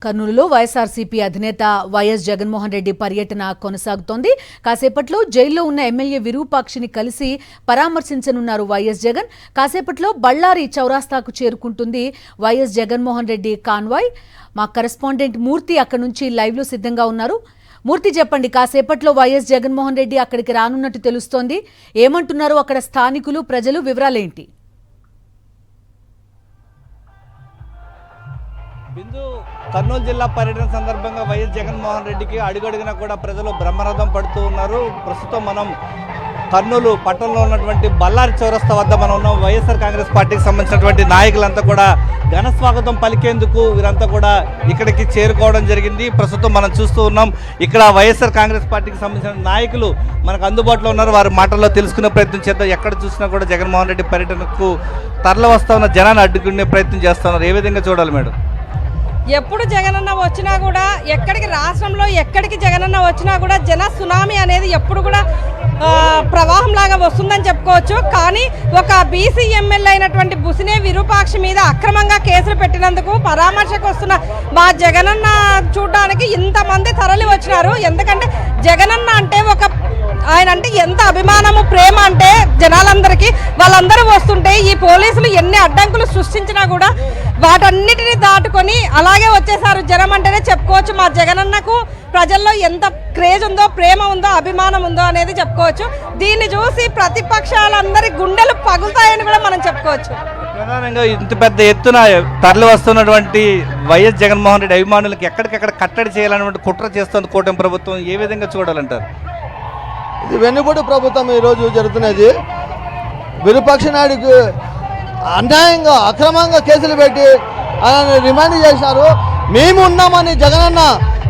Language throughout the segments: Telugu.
కర్నూలులో వైఎస్ఆర్సీపీ అధినేత వైఎస్ జగన్మోహన్ రెడ్డి పర్యటన కొనసాగుతోంది. కాసేపట్లో జైల్లో ఉన్న ఎమ్మెల్యే విరూపాక్షిని కలిసి పరామర్శించనున్నారు వైఎస్ జగన్. కాసేపట్లో బళ్ళారి చౌరాస్తాకు చేరుకుంటుంది వైఎస్ జగన్మోహన్ రెడ్డి కాన్వాయ్. మా కరెస్పాండెంట్ మూర్తి అక్కడి నుంచి లైవ్లో సిద్ధంగా ఉన్నారు. మూర్తి, చెప్పండి, కాసేపట్లో వైఎస్ జగన్మోహన్ రెడ్డి అక్కడికి రానున్నట్టు తెలుస్తోంది. ఏమంటున్నారు అక్కడ స్థానికులు, ప్రజలు, వివరాలేంటి? బిందు, కర్నూలు జిల్లా పర్యటన సందర్భంగా వైఎస్ జగన్మోహన్ రెడ్డికి అడుగడుగునా కూడా ప్రజలు బ్రహ్మరథం పడుతూ ఉన్నారు. ప్రస్తుతం మనం కర్నూలు పట్టణంలో ఉన్నటువంటి బళ్ళారి చౌరస్తా వద్ద మనం ఉన్నాం. వైఎస్ఆర్ కాంగ్రెస్ పార్టీకి సంబంధించినటువంటి నాయకులంతా కూడా ఘన స్వాగతం పలికేందుకు వీరంతా కూడా ఇక్కడికి చేరుకోవడం జరిగింది. ప్రస్తుతం మనం చూస్తూ ఉన్నాం, ఇక్కడ వైఎస్ఆర్ కాంగ్రెస్ పార్టీకి సంబంధించిన నాయకులు మనకు అందుబాటులో ఉన్నారు. వారి మాటల్లో తెలుసుకునే ప్రయత్నం చేద్దాం. ఎక్కడ చూసినా కూడా జగన్మోహన్ రెడ్డి పర్యటనకు తరలి వస్తా ఉన్న జనాన్ని అడ్డుకునే ప్రయత్నం చేస్తున్నారు. ఏ విధంగా చూడాలి మేడం? ఎప్పుడు జగనన్న వచ్చినా కూడా, ఎక్కడికి రాష్ట్రంలో ఎక్కడికి జగనన్న వచ్చినా కూడా జన సునామీ అనేది ఎప్పుడు కూడా ప్రవాహం లాగా వస్తుందని చెప్పుకోవచ్చు. కానీ ఒక బీసీ ఎమ్మెల్యే అయినటువంటి బుసినే విరూపాక్షి మీద అక్రమంగా కేసులు పెట్టినందుకు పరామర్శకు వస్తున్న మా జగనన్న చూడడానికి ఇంతమంది తరలి వచ్చినారు. ఎందుకంటే జగనన్న అంటే ఆయన అంటే ఎంత అభిమానము, ప్రేమ అంటే జనాలందరికీ. వాళ్ళందరూ వస్తుంటే ఈ పోలీసులు ఎన్ని అడ్డంకులు సృష్టించినా కూడా వాటన్నిటిని దాటుకొని అలాగే వచ్చేసారు. జనం అంటేనే చెప్పుకోవచ్చు మా జగనన్నకు ప్రజల్లో ఎంత క్రేజ్ ఉందో, ప్రేమ ఉందో, అభిమానం ఉందో అనేది చెప్పుకోవచ్చు. దీన్ని చూసి ప్రతిపక్షాలందరి గుండెలు పగులుతాయని కూడా మనం చెప్పుకోవచ్చు. ప్రధానంగా ఇంత పెద్ద ఎత్తున తరలి వస్తున్నటువంటి వైఎస్ జగన్మోహన్ రెడ్డి అభిమానులకు ఎక్కడికెక్కడ కట్టడి చేయాలన్నటువంటి కుట్ర చేస్తుంది కూటమి ప్రభుత్వం. ఏ విధంగా చూడాలంటారు? ఇది వెన్నుపోటు ప్రభుత్వం ఈరోజు జరుగుతున్నది. విరూపాక్ష నాయుడికి అన్యాయంగా అక్రమంగా కేసులు పెట్టి ఆయన రిమాండ్ చేశారు. మేము ఉన్నామని జగనన్న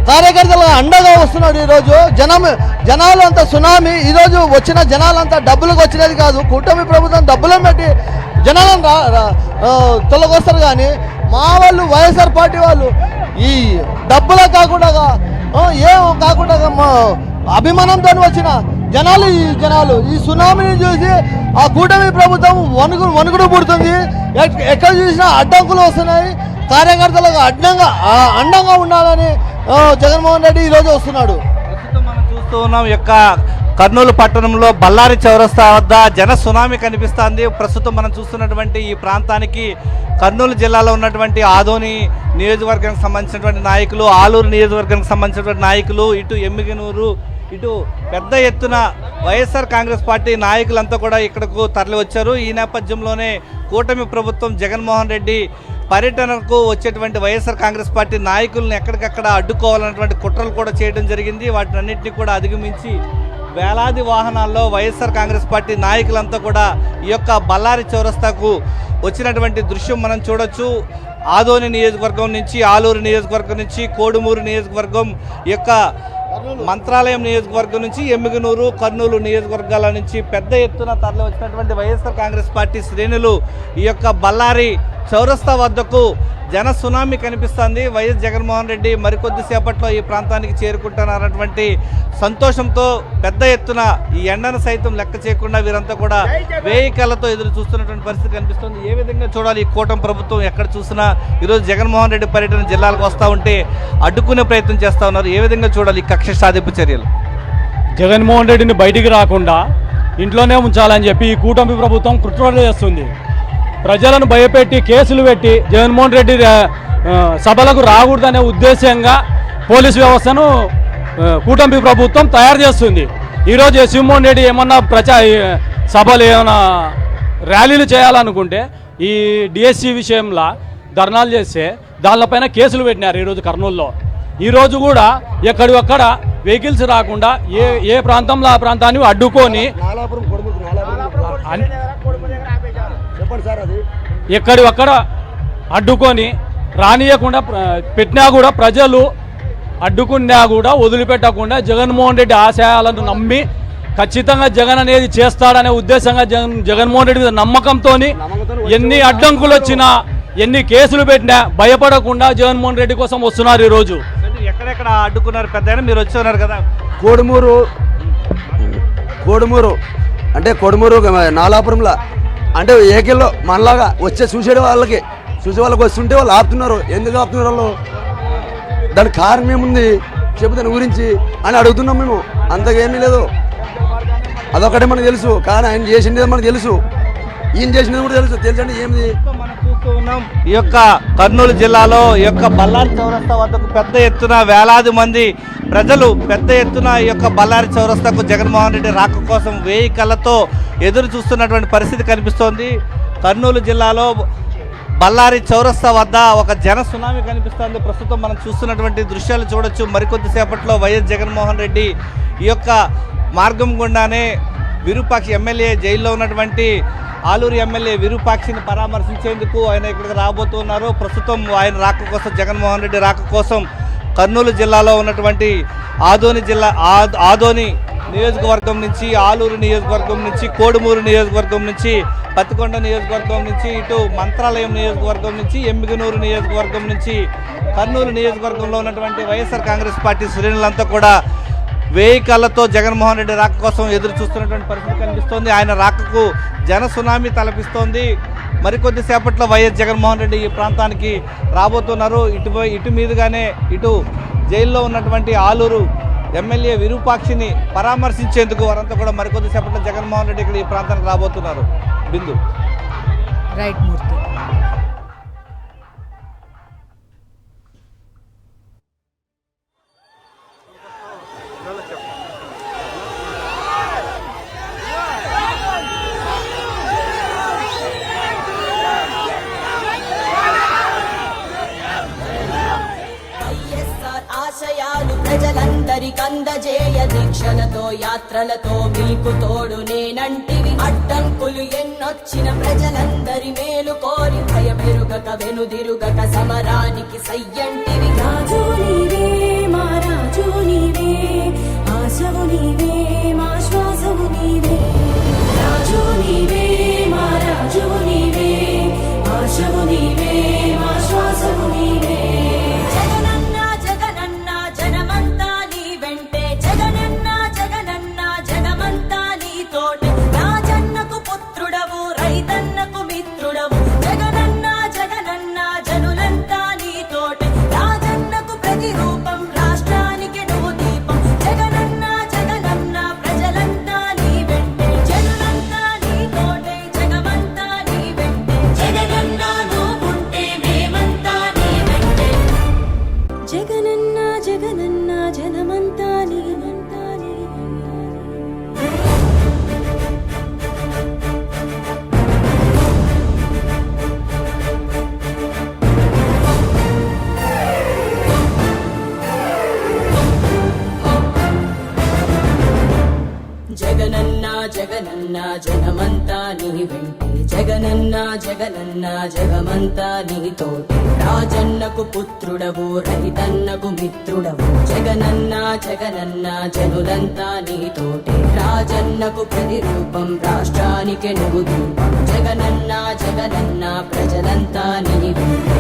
కార్యకర్తలుగా అండగా వస్తున్నాడు. ఈరోజు జనాలంతా సునామీ. ఈరోజు వచ్చిన జనాలంతా డబ్బులకు వచ్చినది కాదు, కూటమి ప్రభుత్వం డబ్బులను పెట్టి జనాలను తొలగొస్తారు. కానీ మా వాళ్ళు వైఎస్ఆర్ పార్టీ వాళ్ళు ఈ డబ్బులే కాకుండా ఏం కాకుండా అభిమానంతో వచ్చిన జనాలు ఈ సునామీని చూసి ఆ కూటమి ప్రభుత్వం వణుకుడు పుడుతుంది. ఎక్కడ చూసినా అడ్డంకులు వస్తున్నాయి. కార్యకర్తలకు అండంగా ఉండాలని జగన్మోహన్ రెడ్డి ఈరోజు వస్తున్నాడు. ప్రస్తుతం మనం చూస్తూ ఉన్నాం, యొక్క కర్నూలు పట్టణంలో బళ్ళారి చౌరస్తా వద్ద జన సునామీ కనిపిస్తుంది. ప్రస్తుతం మనం చూస్తున్నటువంటి ఈ ప్రాంతానికి కర్నూలు జిల్లాలో ఉన్నటువంటి ఆదోని నియోజకవర్గానికి సంబంధించినటువంటి నాయకులు, ఆలూరు నియోజకవర్గానికి సంబంధించినటువంటి నాయకులు, ఇటు ఎమ్మిగనూరు, ఇటు పెద్ద ఎత్తున వైఎస్ఆర్ కాంగ్రెస్ పార్టీ నాయకులంతా కూడా ఇక్కడకు తరలి వచ్చారు. ఈ నేపథ్యంలోనే కూటమి ప్రభుత్వం జగన్మోహన్ రెడ్డి పర్యటనకు వచ్చేటువంటి వైఎస్ఆర్ కాంగ్రెస్ పార్టీ నాయకులను ఎక్కడికక్కడ అడ్డుకోవాలన్నటువంటి కుట్రలు కూడా చేయడం జరిగింది. వాటినన్నింటినీ కూడా అధిగమించి వేలాది వాహనాల్లో వైఎస్ఆర్ కాంగ్రెస్ పార్టీ నాయకులంతా కూడా ఈ యొక్క బళ్ళారి చౌరస్తాకు వచ్చినటువంటి దృశ్యం మనం చూడొచ్చు. ఆదోని నియోజకవర్గం నుంచి, ఆలూరు నియోజకవర్గం నుంచి, కోడుమూరు నియోజకవర్గం, ఈ యొక్క మంత్రాలయం నియోజకవర్గం నుంచి, ఎమ్మిగనూరు, కర్నూలు నియోజకవర్గాల నుంచి పెద్ద ఎత్తున తరలి వచ్చినటువంటి వైఎస్ఆర్ కాంగ్రెస్ పార్టీ శ్రేణులు ఈ యొక్క బళ్ళారి చౌరస్తా వద్దకు జన సునామీ కనిపిస్తుంది. వైఎస్ జగన్మోహన్ రెడ్డి మరికొద్ది సేపట్లో ఈ ప్రాంతానికి చేరుకుంటున్నారన్నటువంటి సంతోషంతో పెద్ద ఎత్తున ఈ ఎండను సైతం లెక్క చేయకుండా వీరంతా కూడా వేయికలతో ఎదురు చూస్తున్నటువంటి పరిస్థితి కనిపిస్తుంది. ఏ విధంగా చూడాలి? ఈ కూటమి ప్రభుత్వం ఎక్కడ చూసినా ఈరోజు జగన్మోహన్ రెడ్డి పర్యటన జిల్లాలకు వస్తూ ఉంటే అడ్డుకునే ప్రయత్నం చేస్తూ ఉన్నారు. ఏ విధంగా చూడాలి ఈ కక్ష సాధింపు చర్యలు? జగన్మోహన్ రెడ్డిని బయటికి రాకుండా ఇంట్లోనే ఉంచాలని చెప్పి ఈ కూటమి ప్రభుత్వం కుట్రలు చేస్తుంది. ప్రజలను భయపెట్టి కేసులు పెట్టి జగన్మోహన్ రెడ్డి సభలకు రాకూడదనే ఉద్దేశంగా పోలీసు వ్యవస్థను కూటమి ప్రభుత్వం తయారు చేస్తుంది. ఈరోజు జగన్మోహన్ రెడ్డి ఏమన్నా సభలు ఏమైనా ర్యాలీలు చేయాలనుకుంటే ఈ డిఎస్సి విషయంలో ధర్నాలు చేస్తే దానిపైన కేసులు పెట్టినారు. ఈరోజు కర్నూలులో ఈరోజు కూడా ఎక్కడికక్కడ వెహికల్స్ రాకుండా ఏ ప్రాంతంలో ఆ ప్రాంతాన్ని అడ్డుకొని ఎక్కడి ఒక్కడ అడ్డుకొని రానియకుండా పెట్టినా కూడా ప్రజలు అడ్డుకున్నా కూడా వదిలిపెట్టకుండా జగన్మోహన్ రెడ్డి ఆశయాలను నమ్మి ఖచ్చితంగా జగన్ అనేది చేస్తాడనే ఉద్దేశంగా జగన్మోహన్ రెడ్డి మీద నమ్మకంతో ఎన్ని అడ్డంకులు వచ్చినా, ఎన్ని కేసులు పెట్టినా భయపడకుండా జగన్మోహన్ రెడ్డి కోసం వస్తున్నారు. ఈరోజు ఎక్కడెక్కడ అడ్డుకున్నారు? పెద్ద మీరు వచ్చి ఉన్నారు కదా. కోడుమూరు అంటే కోడుమూరు నాలాపురంలో అంటే ఏకెల్లో మనలాగా వచ్చే చూసే వాళ్ళకి వస్తుంటే వాళ్ళు ఆపుతున్నారు. ఎందుకు ఆపుతున్నారు? వాళ్ళు దాని కారణం ఏముంది చెప్పు దాని గురించి అని అడుగుతున్నాం మేము. అంతగా ఏమీ లేదు, అదొకటే మనకు తెలుసు. కానీ ఆయన చేసింది మనకు తెలుసు, ఈయన చేసినది కూడా తెలుసు. తెలుసండి ఏమిది మనం చూస్తూ ఉన్నాం. ఈ యొక్క కర్నూలు జిల్లాలో ఈ యొక్క బళ్ళారి చౌరస్తా వద్దకు పెద్ద ఎత్తున వేలాది మంది ప్రజలు పెద్ద ఎత్తున ఈ యొక్క బళ్ళారి చౌరస్తాకు జగన్మోహన్ రెడ్డి రాక కోసం 1000 కళ్ళతో ఎదురు చూస్తున్నటువంటి పరిస్థితి కనిపిస్తోంది. కర్నూలు జిల్లాలో బళ్ళారి చౌరస్తా వద్ద ఒక జన సునామీ కనిపిస్తోంది. ప్రస్తుతం మనం చూస్తున్నటువంటి దృశ్యాలు చూడొచ్చు. మరికొద్దిసేపట్లో వైఎస్ జగన్మోహన్ రెడ్డి ఈ యొక్క మార్గం గుండానే విరూపాక్షి ఎమ్మెల్యే జైల్లో ఉన్నటువంటి ఆలూరు ఎమ్మెల్యే విరూపాక్షిని పరామర్శించేందుకు ఆయన ఇక్కడికి రాబోతున్నారు. ప్రస్తుతం ఆయన రాక కోసం, జగన్మోహన్ రెడ్డి రాక కోసం కర్నూలు జిల్లాలో ఉన్నటువంటి ఆదోని నియోజకవర్గం నుంచి, ఆలూరు నియోజకవర్గం నుంచి, కోడుమూరు నియోజకవర్గం నుంచి, పత్తికొండ నియోజకవర్గం నుంచి, ఇటు మంత్రాలయం నియోజకవర్గం నుంచి, ఎమ్మిగనూరు నియోజకవర్గం నుంచి, కర్నూలు నియోజకవర్గంలో ఉన్నటువంటి వైఎస్ఆర్ కాంగ్రెస్ పార్టీ శ్రేణులంతా కూడా 1000 కళ్ళతో జగన్మోహన్ రెడ్డి రాక కోసం ఎదురు చూస్తున్నటువంటి పరిస్థితి కనిపిస్తోంది. ఆయన రాకకు జన సునామీ తలపిస్తోంది. మరికొద్ది సేపట్లో వైఎస్ జగన్మోహన్ రెడ్డి ఈ ప్రాంతానికి రాబోతున్నారు. ఇటు మీదుగానే ఇటు జైల్లో ఉన్నటువంటి ఆలూరు ఎమ్మెల్యే విరూపాక్షిని పరామర్శించేందుకు వారంతా కూడా మరికొద్ది సేపట్లో జగన్మోహన్ రెడ్డి ఇక్కడ ఈ ప్రాంతానికి రాబోతున్నారు. బిందు. రైట్ మూర్తి. ఆశయాలు ప్రజలందరికందజేయ దీక్షలతో యాత్రలతో మీకు తోడు నేనంటివి. అడ్డంకులు ఎన్నొచ్చిన ప్రజలందరి మేలు కోరి భయమెరుగక వెనుదిరుగక సమరానికి సయ్యంటివి. రాజు నీవే మా రాజు నీవే, ఆశవు నీవే మా శ్వాసవు నీవే. రాజు నీవే మా రాజు నీవే, ఆశవు నీవే మా శ్వాసవు నీవే. జగనన్న జగమంతా నీ వెంటే, జగనన్న జగనన్న జగమంతా నీతోటి. రాజన్నకు పుత్రుడవు రైతన్నకు మిత్రుడవు, జగనన్న జగనన్న జనులంతా నీతోటి. రాజన్నకు ప్రతిరూపం రాష్ట్రానికి నువ్వు దీపం, జగనన్న జగనన్న ప్రజలంతా నీ వెంటే.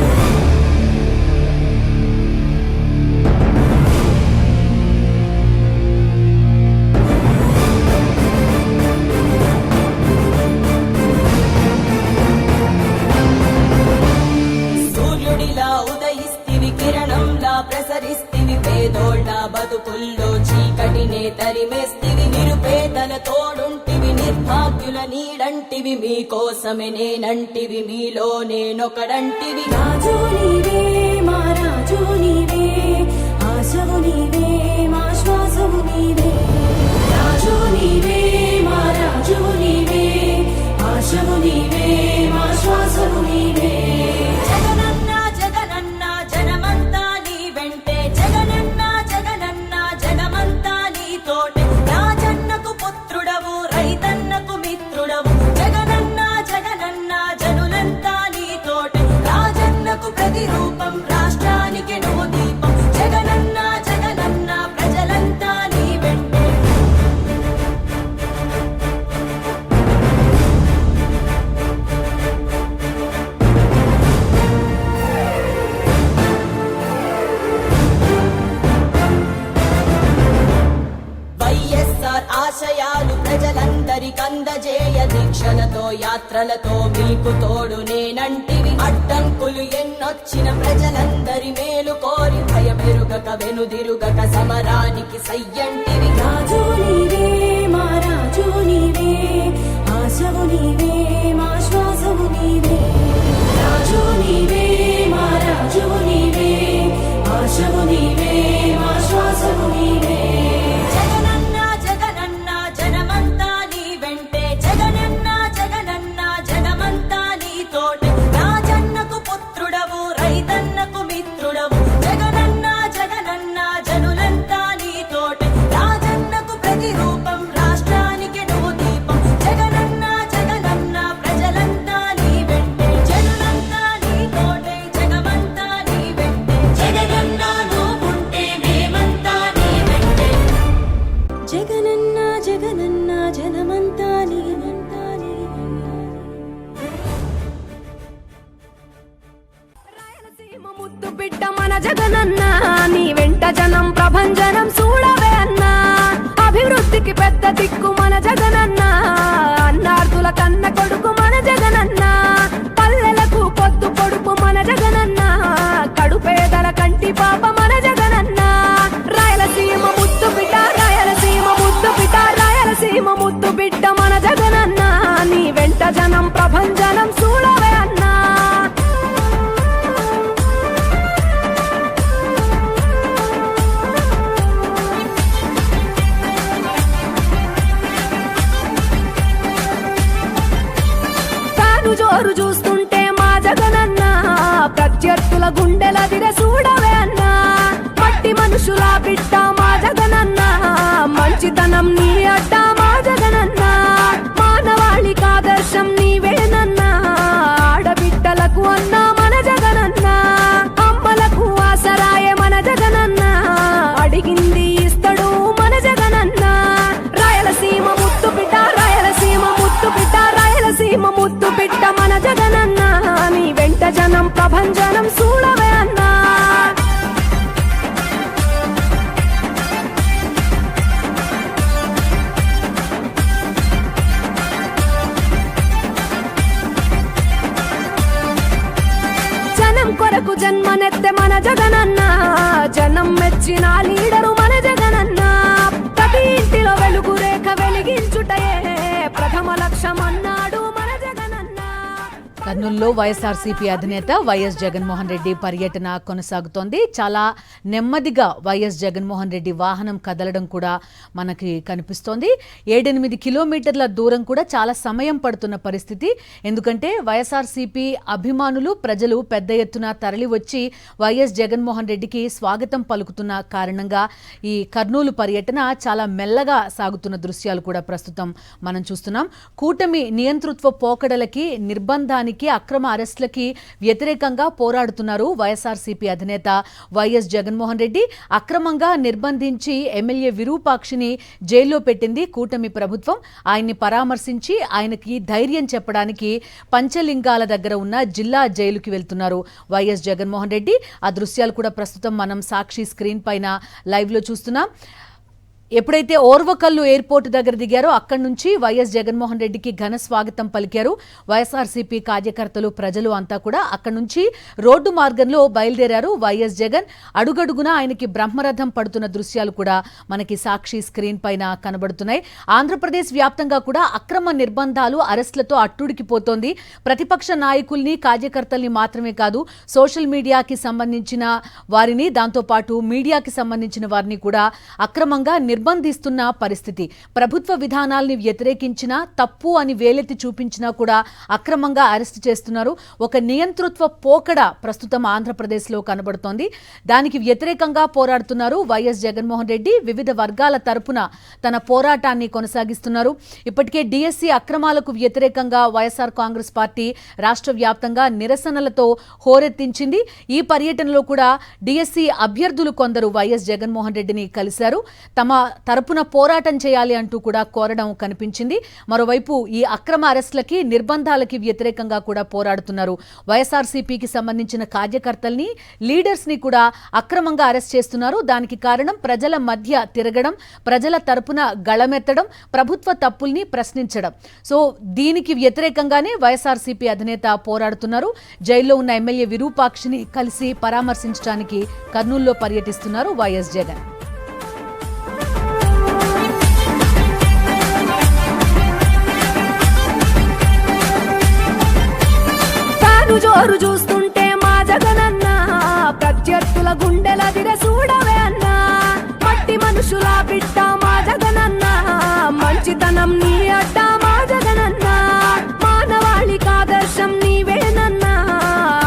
ప్రసరిస్తివి పేదోళ్ళ బతుకుల్లో చీకటినే తరిమేస్తివి. నిరుపేదల తోడుంటివి, నిర్భాగ్యుల నీడంటివి. మీకోసమే నేనంటివి, మీలో నేనొకడంటివి. రాజు నీవే మా రాజు నీవే, ఆశవు నీవే మా శ్వాసవు నీవే. రాజు నీవే మా రాజు నీవే, ఆశవు నీవే మా శ్వాసవు నీవే. జగనన్న జగనన్న జనమంతా నీ వెంటే, జగనన్న జగనన్న జగమంతా నీతోటి. రాజన్నకు పుత్రుడవు రైతన్నకు మిత్రుడవు, జగనన్న జగనన్న జనులంతా నీతోటి. రాజన్నకు ప్రతిరూపం రాష్ట్రానికి నువ్వు దీపం, జగనన్న జగనన్న ప్రజలంతా నీ వెంటే. వైఎస్ఆర్ ఆశయాలు ప్రజలందరికందజేయ దీక్షలతో యాత్రలతో మీకు తోడు నేనంటివి. అడ్డంకులు ఎన్నొచ్చిన ప్రజలందరి మేలు కోరి భయమే వెనుదిరుగక సమరానికి సయ్యంటివి రాజు నీవే మా రాజు నీవే ఆశవు నీవే మా శ్వాసవు నీవే రాజు నీవే మా రాజు నీవే ఆశవు నీవే మా శ్వాసవు నీవే జగనన్న జగనన్న జనమంతా నీ వెంటే జగనన్న జగనన్న జనమంతా నీ తోటే రాజన్నకు పుత్రుడవు రైతన్నకు మిత్రుడవు జగనన్న జగనన్న జనులంతా నీ తోటే రాజన్నకు ప్రతిరూపం రాష్ట్రానికి నువ్వు దీపం జగనన్న జగనన్న ప్రజలంతా నీ వెంటే జనులంతా నీ తోటే జగమంతా నీ వెంటే జగనన్న నువ్వుంటే మేమంతా నీ వెంటే జగనన్న జగనన్న జనమంతా నీ వెంట రాయలసీమ ముద్దు బిడ్డ మన జగనన్న నీ వెంట జనం ప్రభంజనం చూడవే అన్నా అభివృద్ధికి పెద్ద దిక్కు మన జగనన్న అన్నార్థుల కన్న కొడుకు మన జగనన్న పల్లెలకు పొద్దు పొడుపు మన జగనన్న కడుపేదల కంటి పాప మన జగనన్న రాయలసీమ ముద్దు బిడ్డ రాయలసీమ ముద్దు బిడ్డ రాయలసీమ ముద్దు బిడ్డ మన జగనన్న నీ వెంట జనం ప్రభంజనం చూడవే అన్నా తాను జోరు చూస్తుంటే మా జగనన్న ప్రత్యర్థుల గుండెల దిర చూడవే అన్నా మట్టి మనుషుల బిడ్డ మా జగనన్న మంచితనం నీ అడ్డ మా జగనన్న మానవాళికి ఆదర్శం నీవేనన్నా ఆడబిడ్డలకు అన్నా మన జగనన్న అమ్మలకు ఆసరాయే మన జగనన్న అడిగింది ఇస్తడు మన జగనన్న రాయలసీమ ముద్దు బిడ్డ రాయలసీమ ముద్దు బిడ్డ రాయలసీమ ముద్దు బిడ్డ మన జగనన్న నీ వెంట జనం ప్రభంజనం చూడవే అన్నా జనం కొరకు జన్మనెత్తే మన జగనన్న జనం మెచ్చిన లీడరు మన జగనన్న ప్రతి ఇంటిలో వెలుగు రేఖ వెలిగించుటయే ప్రథమ లక్ష్యం అన్నాడు మన జగనన్న కర్నూలులో వైఎస్ఆర్సీపీ అధినేత వైఎస్ జగన్మోహన్ రెడ్డి పర్యటన కొనసాగుతోంది. చాలా నెమ్మదిగా వైఎస్ జగన్మోహన్ రెడ్డి వాహనం కదలడం కూడా మనకి కనిపిస్తోంది. 7-8 కిలోమీటర్ల దూరం కూడా చాలా సమయం పడుతున్న పరిస్థితి. ఎందుకంటే వైఎస్ఆర్సీపీ అభిమానులు ప్రజలు పెద్ద ఎత్తున తరలి వచ్చి వైఎస్ జగన్మోహన్ రెడ్డికి స్వాగతం పలుకుతున్న కారణంగా ఈ కర్నూలు పర్యటన చాలా మెల్లగా సాగుతున్న దృశ్యాలు కూడా ప్రస్తుతం మనం చూస్తున్నాం. కూటమి నియంతృత్వ పోకడలకి నిర్బంధానికి అక్రమ అరెస్టులకి వ్యతిరేకంగా పోరాడుతున్నారు వైఎస్ఆర్సీపీ అధినేత వైఎస్ జగన్మోహన్ రెడ్డి. అక్రమంగా నిర్బంధించి ఎమ్మెల్యే విరూపాక్షిని జైల్లో పెట్టింది కూటమి ప్రభుత్వం. ఆయన్ని పరామర్శించి ఆయనకి ధైర్యం చెప్పడానికి పంచలింగాల దగ్గర ఉన్న జిల్లా జైలుకి వెళ్తున్నారు వైఎస్ జగన్మోహన్ రెడ్డి. ఆ దృశ్యాలు కూడా ప్రస్తుతం మనం సాక్షి స్క్రీన్ పైన లైవ్ లో చూస్తున్నాం. ఎప్పుడైతే ఓర్వకల్లు ఎయిర్పోర్ట్ దగ్గర దిగారో అక్కడి నుంచి వైఎస్ జగన్మోహన్ రెడ్డికి ఘన స్వాగతం పలికారు వైఎస్ఆర్సీపీ కార్యకర్తలు, ప్రజలు అంతా కూడా. అక్కడి నుంచి రోడ్డు మార్గంలో బయలుదేరారు వైఎస్ జగన్. అడుగడుగునా ఆయనకి బ్రహ్మరథం పడుతున్న దృశ్యాలు కూడా మనకి సాక్షి స్క్రీన్ పైన కనబడుతున్నాయి. ఆంధ్రప్రదేశ్ వ్యాప్తంగా కూడా అక్రమ నిర్బంధాలు, అరెస్టులతో అట్టుడికిపోతోంది. ప్రతిపక్ష నాయకుల్ని, కార్యకర్తల్ని మాత్రమే కాదు, సోషల్ మీడియాకి సంబంధించిన వారిని, దాంతోపాటు మీడియాకి సంబంధించిన వారిని కూడా అక్రమంగా నిర్బంధిస్తున్న పరిస్థితి. ప్రభుత్వ విధానాల్ని వ్యతిరేకించినా, తప్పు అని వేలెత్తి చూపించినా కూడా అక్రమంగా అరెస్ట్ చేస్తున్నారు. ఒక నియంతృత్వ పోకడ ప్రస్తుతం ఆంధ్రప్రదేశ్లో కనబడుతోంది. దానికి వ్యతిరేకంగా పోరాడుతున్నారు వైఎస్ జగన్మోహన్ రెడ్డి. వివిధ వర్గాల తరపున తన పోరాటాన్ని కొనసాగిస్తున్నారు. ఇప్పటికే డిఎస్సి అక్రమాలకు వ్యతిరేకంగా వైఎస్ఆర్ కాంగ్రెస్ పార్టీ రాష్ట్ర వ్యాప్తంగా నిరసనలతో హోరెత్తించింది. ఈ పర్యటనలో కూడా డిఎస్సి అభ్యర్థులు కొందరు వైఎస్ జగన్మోహన్ రెడ్డిని కలిశారు. తమ తరపున పోరాటం చేయాలి అంటూ కూడా కోరడం కనిపించింది. మరోవైపు ఈ అక్రమ అరెస్టులకి నిర్బంధాలకి వ్యతిరేకంగా కూడా పోరాడుతున్నారు. వైఎస్ఆర్సీపీకి సంబంధించిన కార్యకర్తల్ని లీడర్స్ని కూడా అక్రమంగా అరెస్ట్ చేస్తున్నారు. దానికి కారణం ప్రజల మధ్య తిరగడం, ప్రజల తరపున గళమెత్తడం, ప్రభుత్వ తప్పుల్ని ప్రశ్నించడం. సో దీనికి వ్యతిరేకంగానే వైఎస్ఆర్సీపీ అధినేత పోరాడుతున్నారు. జైల్లో ఉన్న ఎమ్మెల్యే విరూపాక్షిని కలిసి పరామర్శించడానికి కర్నూలులో పర్యటిస్తున్నారు వైఎస్ జగన్. జోరు చూస్తుంటే మా జగనన్న ప్రత్యర్థుల గుండెల దిర చూడవే అన్నా. మట్టి మనుషుల బిడ్డ మా జగనన్న, మంచితనం నీ అడ్డ మా జగనన్న, మానవాళికి ఆదర్శం నీవేనన్నా.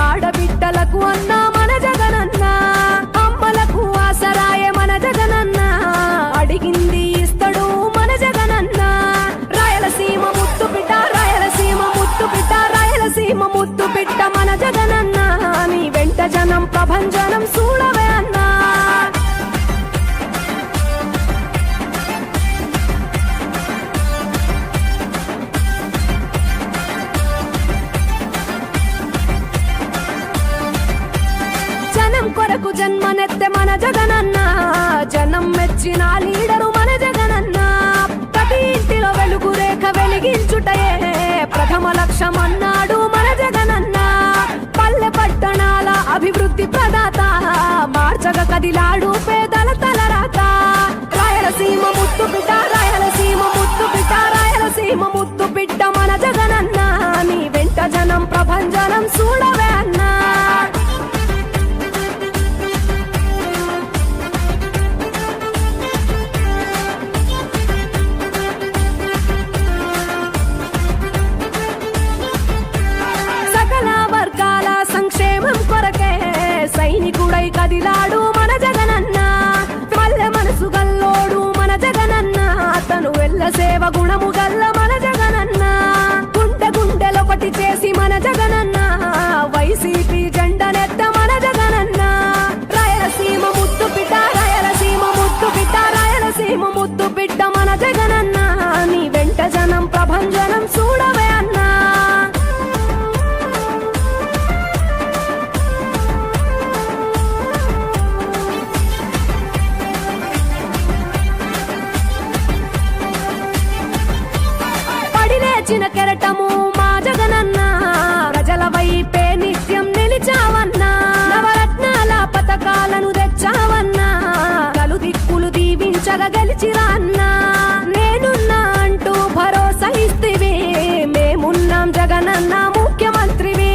ఆడబిడ్డలకు అన్నా మన జగనన్న, అమ్మలకు ఆసరాయే మన జగనన్న, అడిగింది ఇస్తడు మన జగనన్న. రాయలసీమ ముత్తు బిడ్డ, రాయలసీమ ముత్తు బిడ్డ, రాయలసీమ ముత్తు బిడ్డ మన జగనన్న, నీ వెంట జనం ప్రభంజనం చూడవే అన్నా. జనం కొరకు జన్మనెత్తే మన జగనన్న, జనం మెచ్చిన లీడరు మన జగనన్న. ప్రతి ఇంటిలో వెలుగు రేఖ వెలిగించుటయే ప్రథమ లక్ష్యం అన్నాడు మన జగనన్న. పల్లె పట్టణాల అభివృద్ధి ప్రదాత, మార్చగ కదిలాడు పేదల తలరాత. రాయలసీమ ముత్తు బిడ్డ, రాయలసీమ ముత్తు బిడ్డ, రాయలసీమ ముత్తు బిడ్డ మన జగనన్న, నీ వెంట జనం ప్రభంజనం చూడవే అన్నా. సంక్షేమం కొరకే సైనికుడై కదిలాడు మన జగనన్న. పల్లె మనసు గల్లోడు మన జగనన్న, తను వెళ్ళ సేవ గుణము గల్ల మన జగనన్న. గుండె గుండెలొకటి చేసి మన జగనన్న, వైసీపీ జెండనెత్త మన జగనన్న. రాయలసీమ ముత్తు బిడ్డ, రాయలసీమ ముత్తు బిడ్డ, రాయలసీమ ముత్తు బిడ్డ మన జగనన్న, నీ వెంట జనం ప్రభంజనం చూడవే అన్నా. చిన్న కెరటము మా జగనన్న, ప్రజల వైపే నిత్యం నిలిచావన్నా. నవరత్నాల పథకాలను తెచ్చావన్నా, కలు దిక్కులు దీవించగా గెలిచిరా అన్నా. నేనున్నా అంటూ భరోసా ఇస్తివి, మేమున్నాం జగనన్న ముఖ్యమంత్రివి.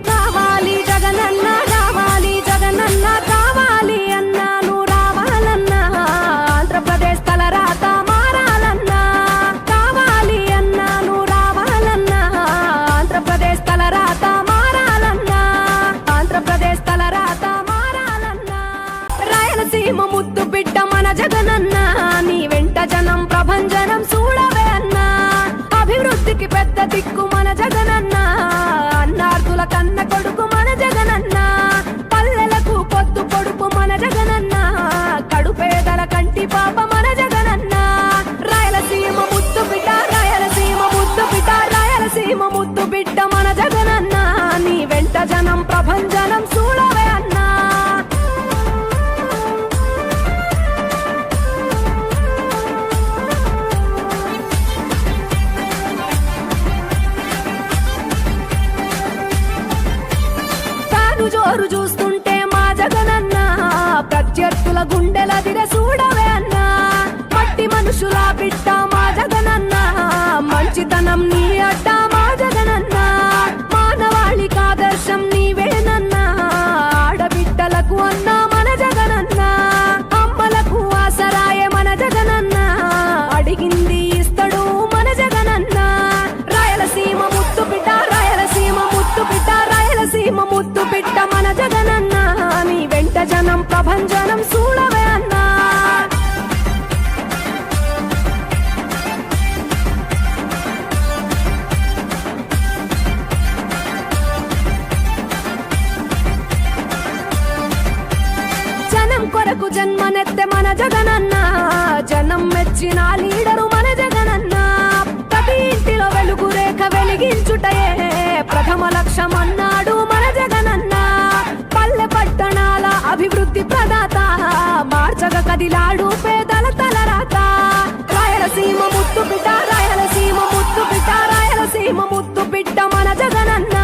కావాలి జగనన్న, కావాలి జగనన్న, కావాలి అన్నాను రావాలన్నా. ఆంధ్రప్రదేశ్ తలరాత మారాలన్నా, కావాలి అన్నాను రావాలన్నా. ఆంధ్రప్రదేశ్ తలరాత మారాలన్నా, ఆంధ్రప్రదేశ్ తలరాత మారాలన్నా. రాయలసీమ ముద్దు బిడ్డ మన జగనన్న, నీ వెంట జనం ప్రభంజనం చూడవే అన్నా. అభివృద్ధికి పెద్ద దిక్కు మన జగనన్న, అన్నార్థుల కన్న కొడుకు మన జగనన్న. పల్లెలకు పొద్దు పొడుపు మన జగనన్న, కడుపేదల కంటి పాప మన జగనన్న. రాయలసీమ ముద్దు బిడ్డ, రాయలసీమ ముద్దు బిడ్డ, రాయలసీమ ముద్దు బిడ్డ మన జగనన్న, నీ వెంట జనం ప్రభంజనం చూడవే అన్నా. జోరు చూస్తుంటే మా జగనన్న ప్రత్యర్థుల గుండెల దిర చూడవే అన్నా. మట్టి మనుషుల బిడ్డ మా జగనన్న, మంచితనం నీ అడ్డ మా జగనన్న, మానవాళికి ఆదర్శం నీవేనన్నా. ఆడబిడ్డలకు అన్నా మన జగనన్న, అమ్మలకు ఆసరాయే మన జగనన్న, అడిగింది ఇస్తడు మన జగనన్న. రాయలసీమ ముత్తు బిడ్డ, రాయలసీమ ముత్తు బిడ్డ, రాయలసీమ ముత్తు బిడ్డ మన జగనన్న, నీ వెంట జనం ప్రభంజనం చూడవే అన్నా. జనం కొరకు బిడ్డలకు జన్మనెత్తే మన జగనన్న జనం మెచ్చిన లీడరు మన జగనన్న ప్రతి ఇంటిలో వెలుగు రేఖ వెలిగించుటయే ప్రథమ లక్ష్యం అన్నాడు మన జగనన్న పల్లె పట్టణాల అభివృద్ధి ప్రదాత మార్చగ కదిలాడు పేదల తలరాత రాయలసీమ ముద్దు బిడ్డ రాయలసీమ ముద్దు బిడ్డ రాయలసీమ ముద్దు బిడ్డ మన జగనన్న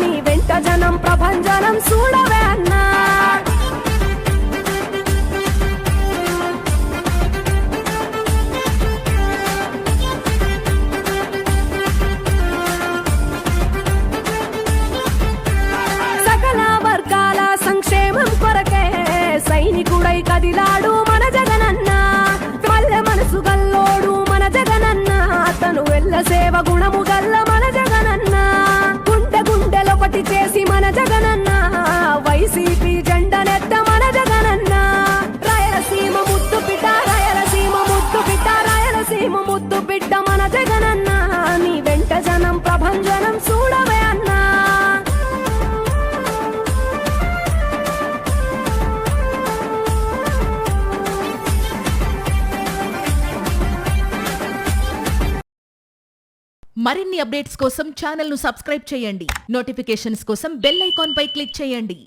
నీ వెంట జనం ప్రభంజనం చూడవే అన్నా సకల వర్గాల సంక్షేమం కొరకే సైనికుడై కదిలాడు మన జగనన్న పల్లె మనసు గల్లోడు మన జగనన్న అతను వెళ్ళ సేవ గుణము గల్ల మన జగనన్న గుండె గుండెలొకటి చేసి మన జగనన్న వైసీపీ జెండనెత్త మన జగనన్న రాయలసీమ ముద్దు బిడ్డ రాయలసీమ ముద్దు బిడ్డ రాయలసీమ ముద్దు బిడ్డ మన జగనన్న నీ వెంట జనం ప్రభంజనం చూడవే అన్నా మరిన్ని అప్డేట్స్ కోసం ఛానల్ ను సబ్స్క్రైబ్ చేయండి. నోటిఫికేషన్స్ కోసం బెల్ ఐకాన్ పై క్లిక్ చేయండి.